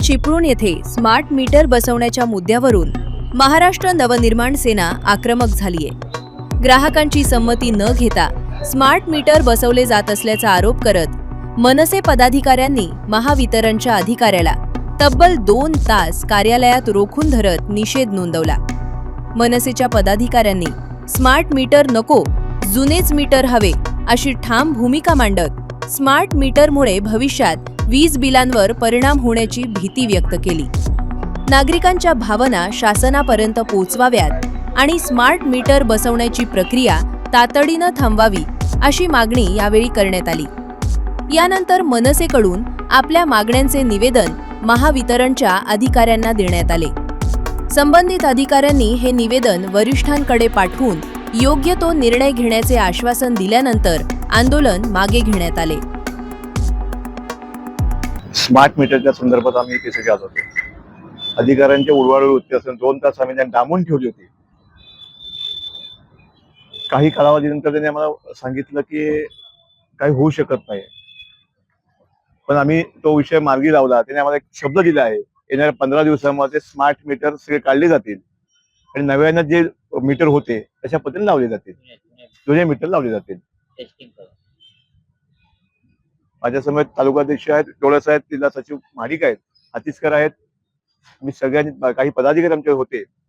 चिपळूण येथे smart meter बसवण्याच्या मुद्द्यावरून महाराष्ट्र नवनिर्माण सेना आक्रमक झालीय। ग्राहकांची संमती न घेता स्मार्ट मीटर बसवले जात असल्याचा आरोप करत मनसे पदाधिकाऱ्यांनी महावितरणच्या अधिकाऱ्याला तब्बल 2 तास कार्यालयात रोखून धरत निषेध नोंदवला। मनसेच्या पदाधिकाऱ्यांनी स्मार्ट मीटर नको, जुनेच मीटर हवे अशी ठाम भूमिका मांडत स्मार्ट मीटरमुळे भविष्यात वीज बिलांवर परिणाम होण्याची भीती व्यक्त केली। नागरिकांच्या भावना शासनापर्यंत पोहोचवाव्यात आणि स्मार्ट मीटर बसवण्याची प्रक्रिया तातडीनं थांबवावी अशी मागणी यावेळी करण्यात आली। यानंतर मनसेकडून आपल्या मागण्यांचे निवेदन महावितरणच्या अधिकाऱ्यांना देण्यात आले। संबंधित अधिकाऱ्यांनी हे निवेदन वरिष्ठांकडे पाठवून योग्य तो निर्णय घेण्याचे आश्वासन दिल्यानंतर आंदोलन मागे घेण्यात आले। स्मार्ट मीटरच्या संदर्भात आम्ही इथे सगळे आलो होतो। अधिकाऱ्यांच्या उडवाउडवी वृत्ती असून 2 तास आम्ही त्यांना डांबून ठेवली होती। काही कालावधीनंतर त्यांनी आम्हाला सांगितलं की काही होऊ शकत नाही, पण आम्ही तो विषय मार्गी लावला। त्यांनी आम्हाला एक शब्द दिला आहे, येणाऱ्या 15 दिवसांमध्ये स्मार्ट मीटर सगळे काढले जातील आणि नव्यानं जे मीटर होते तशा पद्धतीने लावले जातील, जुने मीटर लावले जातील। माझ्या समोर तालुकाध्यक्ष आहेत, डोळस आहेत, जिल्हा सचिव महाडिक आहेत, हातीसकर आहेत। मी सगळ्यांनी काही पदाधिकारी आमचे होते,